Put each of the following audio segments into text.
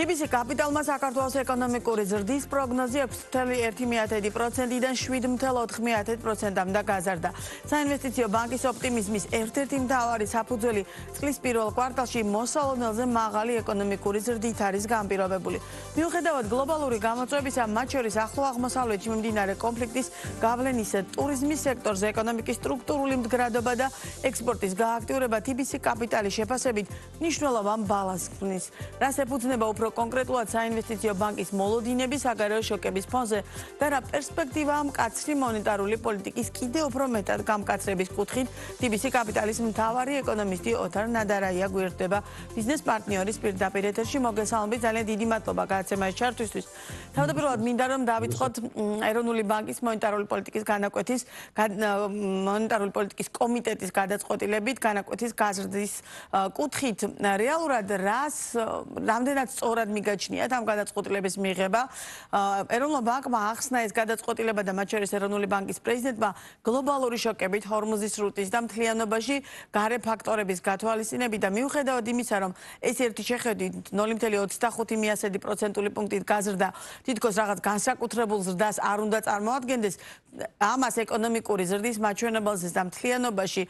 TBC კაპიტალმა საქართველოს ეკონომიკური ზრდის პროგნოზი 6.1%-დან 7.4%-მდე გაზარდა. საინვესტიციო ბანკის ოპტიმიზმის ერთ-ერთი მთავარი საფუძველი წლის პირველ კვარტალში მოსალოდნელზე მაღალი ეკონომიკური ზრდით არის განპირობებული. მიუხედავად გლობალური გამოწვევისა, მათ შორის ახლო აღმოსავლეთში მიმდინარე კონფლიქტის გავლენისა, ტურიზმის სექტორზე ეკონომიკის სტრუქტურული მდგრადობა და ექსპორტის გააქტიურება TBC კაპიტალის შეფასებით მნიშვნელოვან ბალანსს ქმნის. რას ეფუძნება უფრო კონკრეტულად საინვესტიციო ბანკის მოლოდინები საგარეო შოკების ფონზე და რა პერსპექტივაა მკაცრი მონეტარული პოლიტიკის კიდევ უფრო მეტად გამკაცრების კუთხით TBC კაპიტალის მთავარი ეკონომისტი ოთარ ნადარაია გვერდება ბიზნეს პარტნიორის პირდაპირ ეთერში. მოგესალმებით, ძალიან დიდი მადლობა გადაცემაში ჩართვისთვის. თავდაპირველად მინდა რომ დავიწყოთ ეროვნული ბანკის მონეტარული პოლიტიკის კომიტეტის გადაწყვეტილებით განაკვეთის გაზრდის კუთხით. რეალურად რამდენად სწორად მიგაჩნიათ ამ გადაწყვეტილების მიღება. ეროვნულ ბანკმა ახსნა ეს გადაწყვეტილება და მათ შორის ეროვნული ბანკის პრეზიდენტმა გლობალური შოკებით, ჰორმუზის სრუტის და მთლიანობაში გარე ფაქტორების გათვალისწინებით და მიუხედავად იმისა, რომ ეს ერთი შეხედვით 0.25% პუნქტით გაზრდა, თითქოს რაღაც განსაკუთრებულ ზრდას არ უნდა წარმოადგენდეს, ამას ეკონომიკური ზრდის მაჩვენებელზე და მთლიანობაში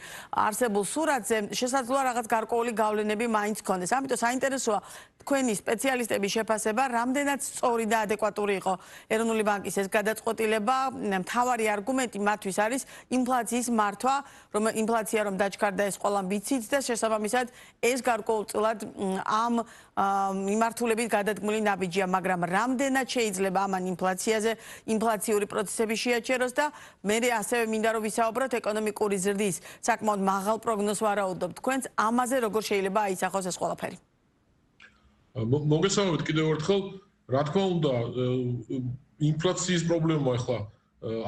არსებულ სურათზე შესაძლოა რაღაც გარკვეული გავლენები მაინც ჰქონდეს. ამიტომ საინტერესოა თქვენი სპეციალისტების შეფასება, რამდენად სწორი და ადეკვატური იყო ეროვნული ბანკის ეს გადაწყვეტილება. მთავარი არგუმენტი მათთვის არის ინფლაციის მართვა, რომ ინფლაცია რომ დაჩქარდა ეს ყველამ ვიცით და შესაბამისად ეს გარკვეულწილად ამ მიმართულებით გადადგმული ნაბიჯია, მაგრამ რამდენად შეიძლება ამან ინფლაციური პროცესები შეაჩეროს და მე ასევე მინდა რომ ვისაუბროთ ეკონომიკური ზრდის საკმაოდ მაღალ პროგნოზს ვარაუდობ თქვენს, ამაზე როგორ შეიძლება აისახოს ეს ყველაფერი. მოგესალმებით კიდევ ერთხელ, რა თქმა უნდა, ინფლაციის პრობლემა ახლა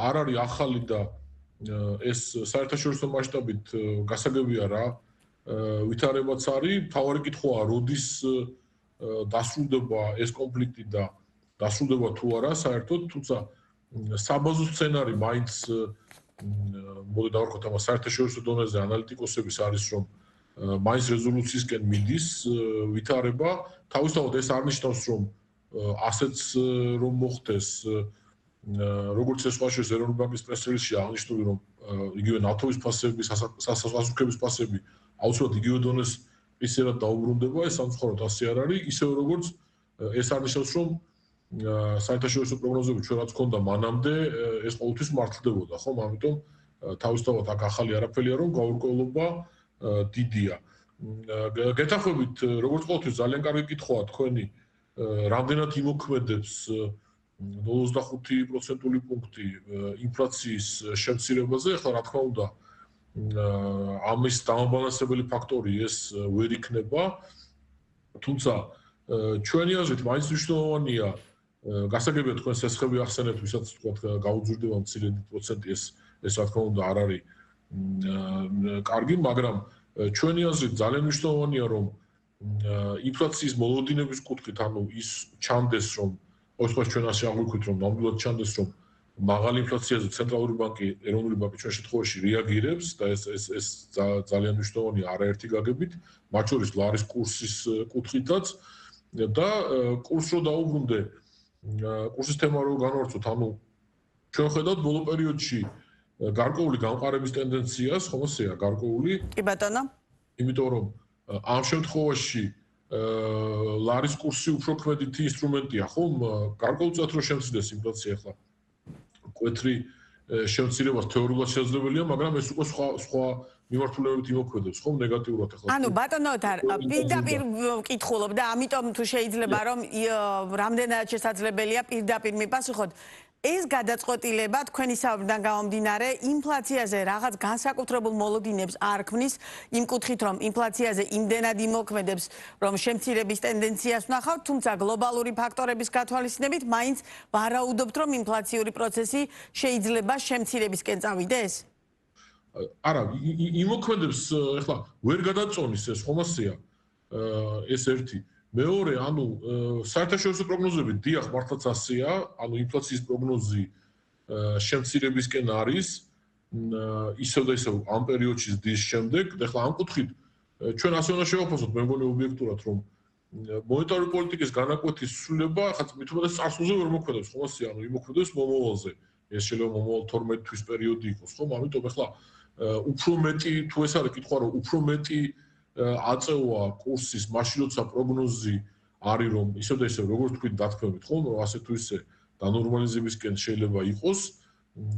არ არის ახალი და ეს საერთაშორისო მასშტაბით გასაგებია რა, ვითარებაც არის. მთავარი კითხვაა, როდის დასრულდება ეს კონფლიქტი და დასრულდება თუ არა საერთოდ, თუმცა საბაზო სცენარი მაინც მოდი დავარქოთ ამას საერთაშორისო დონეზე ანალიტიკოსების არის რომ მაინც რეზოლუციისკენ მიდის ვითარება. თავისთავად ეს არ ნიშნავს რომ ასეც რომ მოხდეს, როგორც ეს სხვა შორის ეროვნული ბანკის პრეს-რელიზში აღნიშნული რომ იგივე ნავთობის ფასების, სასუქების ფასები აუცილებლად იგივე დონეს ისერად დაუბრუნდება, ეს სამწუხაროდ ასე არ არის, ისევე როგორც ეს არ ნიშნავს რომ საერთაშორისო პროგნოზები ჩვენ რაც ჰქონდა მანამდე ეს ყოველთვის მართლდებოდა, ხომ? ამიტომ თავისთავად აქ ახალი არაფერია რომ გაურკვევლობა დიდია. გეთახმებით, როგორც ყოველთვის ძალიან კარგი კითხვაა თქვენი, რამდენად იმოქმედებს 0.25% პუნქტი ინფლაციის შემცირებაზე. ახლა რა თქმა უნდა, ამის დამაბალანსებელი ფაქტორი ეს ვერ იქნება, თუმცა ჩვენი აზრით მაინც მნიშვნელოვანია, გასაგებია თქვენ სესხები ახსენებთ, ვისაც თქვათ გაუძვირდება მცირედი პროცენტი, ეს რა თქმა უნდა არ არის კარგი, მაგრამ ჩვენი აზრით ძალიან მნიშვნელოვანია რომ ინფლაციის მოლოდინების კუთხით, ანუ ის ჩანდეს რომ ოღონდ ჩვენ ასე აღვიქვით რომ ნამდვილად ჩანდეს რომ მაღალი ინფლაციაზე ცენტრალური ბანკი, ეროვნული ბანკი ჩვენ შემთხვევაში რეაგირებს და ეს ძალიან მნიშვნელოვანია არაერთი გაგებით, მათ შორის ლარის კურსის კუთხითაც და კურსს რო დაუბრუნდე, კურსის თემა რო განვარცხოთ, ანუ ჩვენ ხედავთ ბოლო პერიოდში გარკვეული გამყარების ტენდენციას, ხომ ასეა, გარკვეული. კი ბატონო. იმიტომ რომ ამ შემთხვევაში ლარის კურსი უფრო ქმედითი ინსტრუმენტია, ხომ? გარკვეულწილად რო შემცირდეს ინფლაცია ახლა. მკვეთრი შემცირებას თეორიულად შეძლებელია, მაგრამ ეს უკვე სხვა მიმართულებებით იმოქმედებს, ხომ? ნეგატიურად ახლა. ანუ ბატონო ოთარ, პირდაპირ ვკითხულობ და ამიტომ თუ შეიძლება რომ რამდენად შესაძლებელია პირდაპირ მიპასუხოთ. ეს გადაწყვეტილება თქვენი საუბრიდან გამომდინარე ინფლაციაზე რაღაც განსაკუთრებულ მოლოდინებს არ ქმნის, იმ კუთხით რომ ინფლაციაზე იმდენად იმოქმედებს, რომ შემცირების ტენდენციას ვნახავთ, თუმცა გლობალური ფაქტორების გათვალისწინებით მაინც ვარაუდობთ, რომ ინფლაციური პროცესი შეიძლება შემცირებისკენ წავიდეს? არა, იმოქმედებს ახლა ვერ გადაწონის ეს ხომ ასეა, ეს ერთი. მეორე, ანუ საერთაშორისო პროგნოზები დიახ, მართლაც ასეა, ანუ ინფლაციის პროგნოზი შემცირებისკენ არის, ისევ და ისევ ამ პერიოდში ზრდის შემდეგ. ახლა ამ კუთხით ჩვენ ასე უნდა შევაფასოთ, მე მგონი ობიექტურად, რომ მონეტარული პოლიტიკის განაკვეთის ცვლილება ხა მithumetes წარსულზე ვერ მოქმედებს ხომ ასე ანუ იმოქმედებს მომავალზე ეს შეიძლება მომავალ 12 თვის პერიოდი იყოს ხომ ამიტომ ახლა უფრო მეტი თუ ეს არის კითხვა რომ უფრო მეტი აწევა კურსის მაშინ როცა პროგნოზი არის რომ ისევ და ისევ როგორც თქვით დათქმებით ხომ რომ ასე თუ ისე დანორმალიზებისკენ შეიძლება იყოს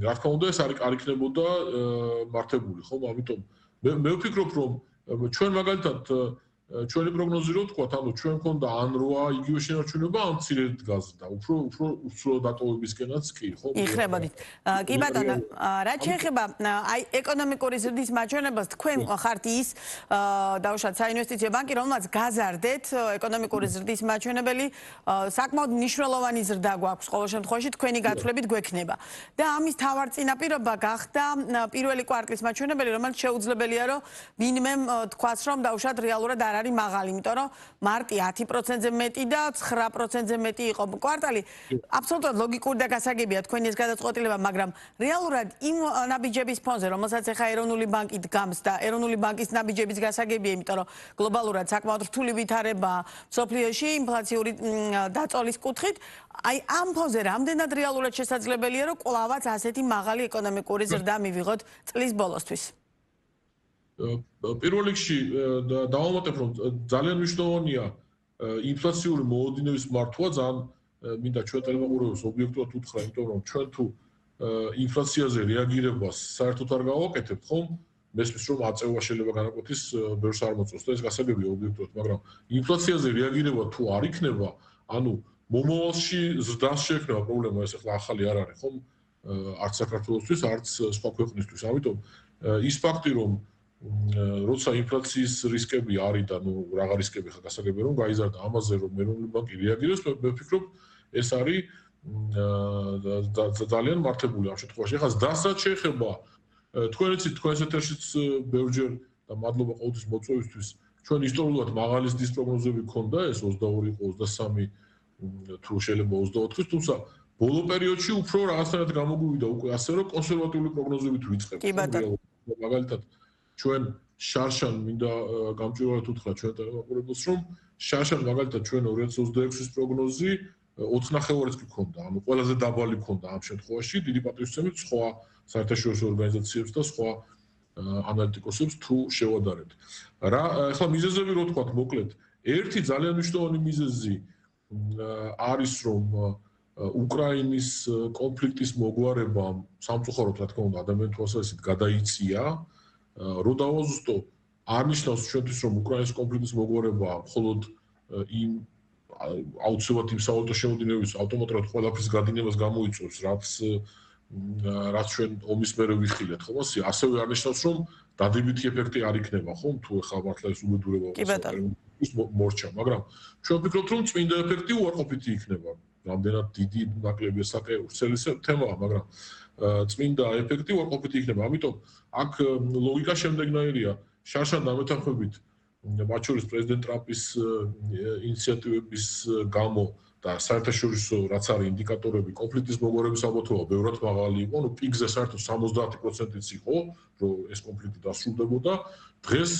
რა თქმა უნდა ეს არ იქნებოდა მართებული ხომ ამიტომ მე ვფიქრობ რომ ჩვენ მაგალითად ჩვენი პროგნოზი რო თქვა, ანუ ჩვენ მქონდა ან 8 იგივე შენარჩუნება, ან მცირედ გაზრდა. უფრო უცვლელ დატოვებისკენაც კი, ხო? იხრებოდით. კი ბატონო, რაც შეეხება აი ეკონომიკური ზრდის მაჩვენებას, თქვენ ხართ ის დაუშვათ საინვესტიციო ბანკი, რომელმაც გაზარდეთ ეკონომიკური ზრდის მაჩვენებელი, საკმაოდ მნიშვნელოვანი ზრდა გვაქვს ყოველ შემთხვევაში თქვენი გაცვლებით გვექნება. და ამის თავარ წინაპირობა გახდა პირველი კვარტლის მაჩვენებელი, რომელიც შეუძლებელია რომ ვინმე თქვას რომ დაუშვათ რეალურად არის მაღალი, იმიტომ რომ მარტი 10%-ზე მეტი და 9%-ზე მეტი იყო კვარტალი. აბსოლუტურად ლოგიკური და გასაგებია თქვენი ეს გადაწყვეტილება, მაგრამ რეალურად იმ ნაბიჯების ფონზე, რომელსაც ახლა ეროვნული ბანკი დგამს და ეროვნული ბანკის ნაბიჯების გასაგებია, იმიტომ რომ გლობალურად საკმაოდ რთული ვითარებაა მსოფლიოში ინფლაციური დაწოლის კუთხით, აი ამ ფონზე რამდენად რეალურად შესაძლებელია რომ კვლავაც ასეთი მაღალი ეკონომიკური ზრდა მივიღოთ წლის ბოლოსთვის? პირველ რიგში დავამატებ რომ ძალიან მნიშვნელოვანია ინფლაციური მოოდინების მართვა ძალიან მინდა ჩვენ ტელემოყურებელს ობიექტურად უთხრა იმიტომ რომ ჩვენ თუ ინფლაციაზე რეაგირებას საერთოდ არ გავაკეთებთ ხომ მესმის რომ აწევა შეიძლება განაკვეთის ბევრს არ მოწონს და ეს გასაგებია ობიექტურად მაგრამ ინფლაციაზე რეაგირება თუ არ იქნება ანუ მომავალში ზრდას შეექმნება პრობლემა ეს ახლა ახალი არ არის ხომ არც საქართველოსთვის არც სხვა ქვეყნისთვის ამიტომ ის ფაქტი რომ როცა ინფლაციის რისკები არის და ნუ რაღა რისკები ხა გასაგებია რომ გაიზარდა ამაზე რომ ეროვნული ბანკი რეაგირებს მე ვფიქრობ ეს არის ძალიან მართებული ამ შემთხვევაში ხა დასრად შეეხება თქვენიც თქვენს ეთერშიც ბევრჯერ და მადლობა ყოველთვის მოწვევისთვის ჩვენ ისტორიულად მაღალი ზრდის პროგნოზები ქონდა ეს 22 იყო 23 თუ შეიძლება 24-ის თუმცა ბოლო პერიოდში უფრო რაღაცნაირად გამოგვივიდა უკვე ასე რომ კონსერვატიული პროგნოზებით ვიწყებთ მაგალითად ჩვენ შარშან მინდა გამჭვირვალედ უთხრა ჩვენ ტელემოყურებელს რომ შარშან მაგალითად ჩვენ 2026-ის პროგნოზი 4.5-იც კი ქონდა, ანუ ყველაზე დაბალი ქონდა ამ შემთხვევაში, დიდი პატივისცემით სხვა საერთაშორისო ორგანიზაციებს და სხვა ანალიტიკოსებს თუ შევადარებთ. რა ახლა მიზეზები რო თქვათ მოკლედ, ერთი ძალიან მნიშვნელოვანი მიზეზი არის რომ უკრაინის კონფლიქტის მოგვარება სამწუხაროდ რა თქმა უნდა ადამიანთა თვალსაზრისით გადაიწია რო დავაზუსტო არ ნიშნავს ჩვენთვის რომ უკრაინის კონფლიქტის მოგვარება მხოლოდ იმ აუცილებლად იმ სავალუტო შემოდინების ავტომატურად ყველაფრის გადინებას გამოიწვევს რაც ჩვენ ომის მერე ვიხილეთ ხო ასევე არ ნიშნავს რომ დადებითი ეფექტი არ იქნება ხო თუ ახლა მართლა ეს უბედურება მორჩა მაგრამ ჩვენ ვფიქრობთ რომ წმინდა ეფექტი უარყოფითი იქნება რამდენად დიდი ნაკლებია საკეურცელი თემაა მაგრამ წმინდა ეფექტი უარყოფითი იქნება ამიტომ აქ ლოგიკა შემდეგნაირია შარშან დამეთანხმებით მათ შორის პრეზიდენტ ტრამპის ინიციატივების გამო და საერთაშორისო რაც არის ინდიკატორები კონფლიქტის მოგვარების ალბათობა ბევრად მაღალი იყო, ну პიკზე საერთოდ 70%-იც იყო, რომ ეს კონფლიქტი დასრულდებოდა. დღეს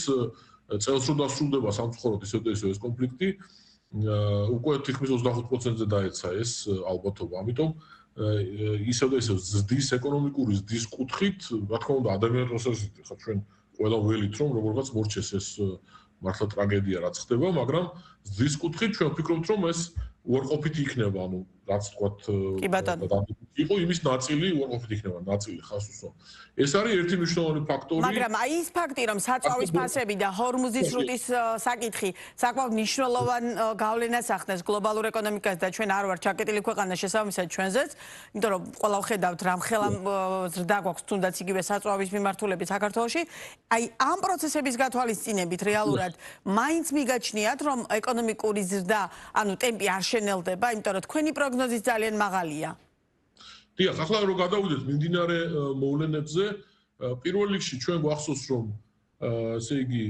წელს რო დასრულდება სამწუხაროდ ისევ და ისევ ეს კონფლიქტი უკვე თითქმის 25%-ზე დაეცა ეს ალბათობა. ამიტომ ისევ და ისევ ზრდის ეკონომიკური ზრდის კუთხით, რა თქმა უნდა ადამიანთა თვალსაზრისით ხა ჩვენ ყველა ველით რომ როგორღაც მორჩეს ეს მართლა ტრაგედია რაც ხდება, მაგრამ ზრდის კუთხით ჩვენ ვფიქრობთ რომ ეს უარყოფითი იქნება, ანუ რაც თქვათ იყო იმის ნაწილი უარყოფითი იქნება, ნაწილი ხას უსვამ. ეს არის ერთი მნიშვნელოვანი ფაქტორი. მაგრამ აი ის ფაქტი, რომ საწვავის ფასები და ჰორმუზის სრუტის საკითხი საკმაოდ მნიშვნელოვან გავლენას ახდენს გლობალურ ეკონომიკაზე და ჩვენ არ ვართ ჩაკეტილი ქვეყანა შესაბამისად ჩვენზეც, იმიტომ რომ ყველა ვხედავთ რამხელა ზრდა გვაქვს თუნდაც იგივე საწვავის მიმართულებით საქართველოში. აი ამ პროცესების გათვალისწინებით რეალურად მაინც მიგაჩნიათ, რომ ეკონომიკური ზრდა, ანუ ტემპი არ შენელდება, იმიტომ რომ თქვენი პროგნოზი ძალიან მაღალია. დიახ, ახლა რო გადავიდეთ მიმდინარე მოვლენებზე, პირველ რიგში ჩვენ გვახსოვს რომ ესე იგი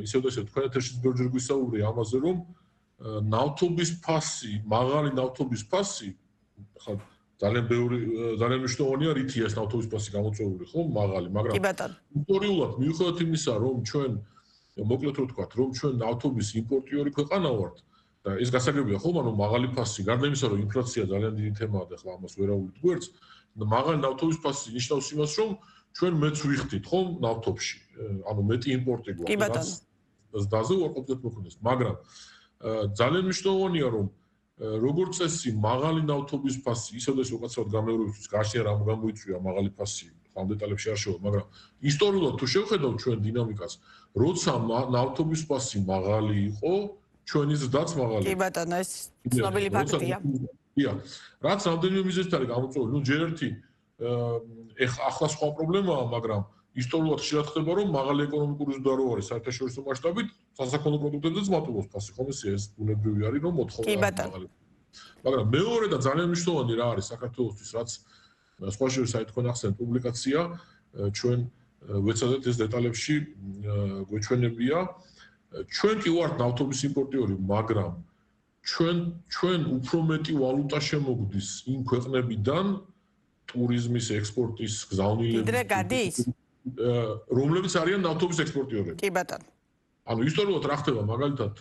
ისევ და ისევ თქვენ ეთერშიც ბევრჯერ გვისაუბრე ამაზე რომ ნავთობის ფასი, მაღალი ნავთობის ფასი, ხა ძალიან მნიშვნელოვანია რითია ეს ნავთობის ფასი გამოწვეული, ხო, მაღალი, მაგრამ ისტორიულად მიუხედავად იმისა რომ ჩვენ მოკლედ რო ვთქვათ რომ ჩვენ ნავთობის იმპორტიორი ქვეყანა ვართ და ეს გასაგებია ხომ, ანუ მაღალი ფასი, გარდა იმისა, რომ ინფლაცია ძალიან დიდი თემაა და ახლა ამას ვერავულებთ გვერდს, მაღალი ნავთობის ფასი ნიშნავს იმას, რომ ჩვენ მეც ვიხდით ხომ ნავთობში, ანუ მეტი იმპორტი გვაქვს, ზდაზე უარყოფითად მოქმედებს, მაგრამ ძალიან მნიშვნელოვანია, რომ როგორც წესი მაღალი ნავთობის ფასი, ისედაც უკაცრავად გამეორებისთვის გარშემო რამ გამოიწვია მაღალი ფასი, ამ დეტალებში არ შევარ, მაგრამ ისტორიულად თუ შევხედავთ ჩვენ დინამიკას, როცა ნავთობის ფასი მაღალი იყო, ჩვენი ზრდაც მაღალი. კი ბატონო, ეს ცნობილი ფაქტია. დიახ. რაც რამდენიმე მიზეზით არის გამოწვეული, ნუ ჯერ ერთი ახლა სხვა პრობლემაა, მაგრამ ისტორიულად ხშირად ხდება, რომ მაღალი ეკონომიკური ზრდა რო არის საერთაშორისო მასშტაბით, სასაქონლო პროდუქტებზეც მატულობს ფასი, ხომ ეს ბუნებრივი არის, რომ მოთხოვნა მაღალი. მაგრამ მეორე და ძალიან მნიშვნელოვანი რა არის საქართველოსთვის, რაც სხვა შორის თქვენ ახსენეთ პუბლიკაცია, ჩვენ ვეცადეთ ეს დეტალებში გვეჩვენებია. ჩვენ კი ვართ ნავთობის იმპორტიორი, მაგრამ ჩვენ უფრო მეტი ვალუტა შემოგვდის იმ ქვეყნებიდან ტურიზმის ექსპორტის გზავნილების რომლებიც არიან ნავთობის ექსპორტიორები. კი ბატონო. ანუ ისტორიულად რა ხდება, მაგალითად,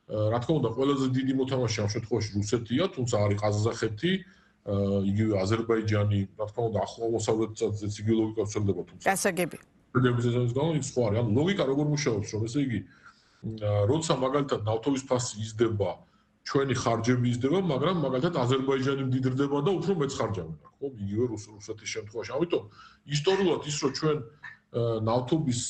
რა თქმა უნდა, ყველაზე დიდი მოთამაშე ამ შემთხვევაში რუსეთია, თუმცა არის ყაზახეთი, იგივე აზერბაიჯანი, რა თქმა უნდა, ახლო აღმოსავლეთსაც იგივე ლოგიკა ვცელდება, თუმცა. გასაგები. ეს გამო ის სხვა არის. ანუ ლოგიკა როგორ მუშაობს, რომ ესე იგი, როცა მაგალითად ნავთობის ფასი იზრდება, ჩვენი ხარჯები იზრდება, მაგრამ მაგალითად აზერბაიჯანი მდიდრდება და უფრო მეც ხარჯავენ, ხო? იგივე რუსეთის შემთხვევაში. ამიტომ ისტორიულად ის რომ ჩვენ ნავთობის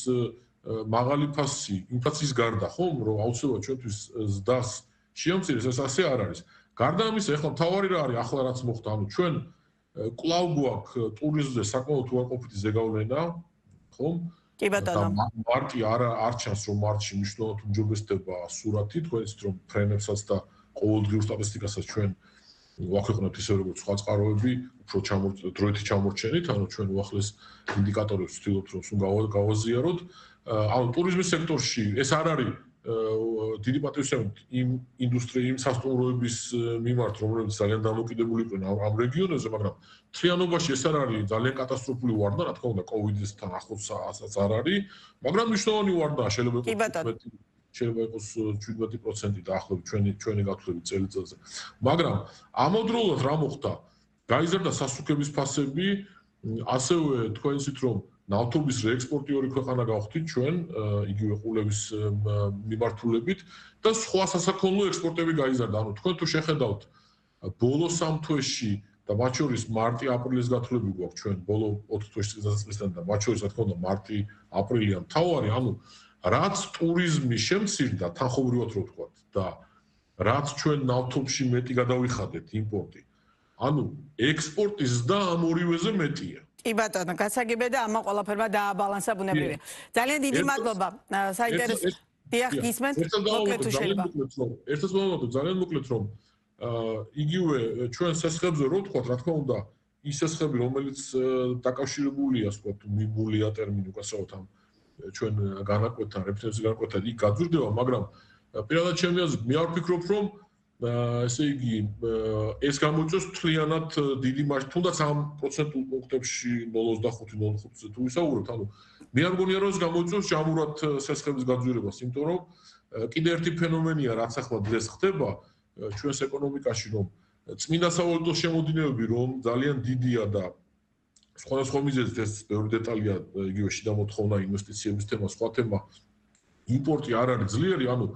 მაღალი ფასი ინფლაციის გარდა, ხო, რომ აუცილებლად ჩვენთვის ზრდას შეამცირებს, ეს ასე არ არის. გარდა ამისა, ახლა მთავარი რა არის, ახლა რაც მოხდა, ანუ ჩვენ კვლავ გვაქვს ტურიზმზე საკმაოდ უარყოფითი ზეგავლენა, ხო? კი ბატონო. მარტი არ ჩანს, რომ მარტში მნიშვნელოვნად უმჯობესდება სურათი, თქვენ იცით, რომ ფრენებსაც და ყოველდღიურ სტატისტიკასაც ჩვენ ვაქვეყნებთ ისე როგორც სხვა წყაროები, უფრო დროითი ჩამორჩენით, ანუ ჩვენ უახლეს ინდიკატორებს ვცდილობთ, რომ სულ გავაზიაროთ. ანუ ტურიზმის სექტორში ეს არ არის დიდი პატივისცემით იმ ინდუსტრიის, იმ სასტუმროების მიმართ, რომლებიც ძალიან დამოკიდებული იყვნენ ამ რეგიონებზე, მაგრამ თლიანობაში ეს არ არის ძალიან კატასტროფული ვარდნა, რა თქმა უნდა, კოვიდისთან ახლოსაც არ არის, მაგრამ მნიშვნელოვანი ვარდნაა, შეიძლება იყოს 17% დაახლოებით ჩვენი გათვლებით წელიწადზე. მაგრამ ამავდროულად რა მოხდა? გაიზარდა სასუქების ფასები, ასევე თქვენ იცით, რომ ნავთობის რეექსპორტიორი ქვეყანა გავხდით ჩვენ, იგივე ყულების მიმართულებით და სხვა სასაქონლო ექსპორტები გაიზარდა. ანუ თქვენ თუ შეხედავთ ბოლო 3 თვეში და მათ შორის მარტი-აპრილის გათვლები გვაქვს ჩვენ ბოლო 4 თვეში წელიწადთან და მათ შორის რა თქმა უნდა მარტი-აპრილია მთავარი, ანუ რაც ტურიზმი შემცირდა თანხმობრივად რო ვთქვათ და რაც ჩვენ ნავთობში მეტი გადავიხადეთ იმპორტი, ანუ ექსპორტის და ამ ორივეზე მეტია. კი ბატონო, გასაგებია და ამა ყველაფერმა დააბალანსა ბუნებრივია. ძალიან დიდი მადლობა. საინტერესო. დიახ, გისმენთ. მოკლედ თუ შეიძლება. ერთად მოვამატოთ, ძალიან მოკლედ რომ იგივე ჩვენ სესხებზე რო ვთქვათ, რა თქმა უნდა, ის სესხები, რომელიც დაკავშირებულია, ასე ვთქვათ, მიბულია ტერმინი უკაცრავად ამ ჩვენ განაკვეთთან, რეფერენსის განაკვეთთან იქ გაძვირდება, მაგრამ პირადად ჩემი აზრით მე არ ვფიქრობ, რომ ესე იგი ეს გამოიწვევს მთლიანად დიდი მასშტაბით, თუნდაც ამ პროცენტულ პუნქტებში 0.25-0.5-ზე თუ ვისაუბრებთ, ანუ მე არ მგონია რომ ეს გამოიწვევს ჯამურად სესხების გაძვირებას, იმიტომ რომ კიდე ერთი ფენომენია, რაც ახლა დღეს ხდება ჩვენს ეკონომიკაში, რომ წმინდა სავალუტო შემოდინებები რომ ძალიან დიდია და სხვადასხვა მიზეზით ეს ბევრი დეტალია, იგივე შიდა მოთხოვნა ინვესტიციების თემა, სხვა თემა, იმპორტი არ არის ძლიერი, ანუ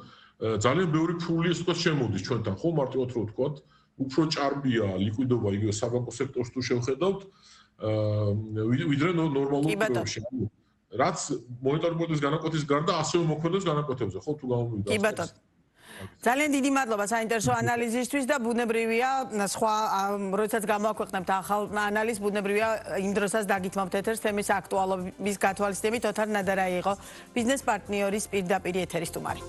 ძალიან ბევრი ფული ეს თქოს შემოდის ჩვენთან, ხო, მარტივად რო ვთქვათ, უფრო ჭარბია ლიკვიდობა იგივე საბანკო სექტორს თუ შევხედავთ, ვიდრე ნორმალურ პირობებში. რაც მონეტარული პოლიტიკის განაკვეთის გარდა ასევე მოქმედებს განაკვეთებზე, ხო, თუ გამომივიდა. კი ბატონო. ძალიან დიდი მადლობა საინტერესო ანალიზისთვის და ბუნებრივია სხვა როდესაც გამოაქვეყნებთ ახალ ანალიზს, ბუნებრივია იმ დროსაც დაგითმობთ ეთერს თემის აქტუალობის გათვალისწინებით. ოთარ ნადარაი იყო ბიზნეს პარტნიორის პირდაპირ ეთერის სტუმარი.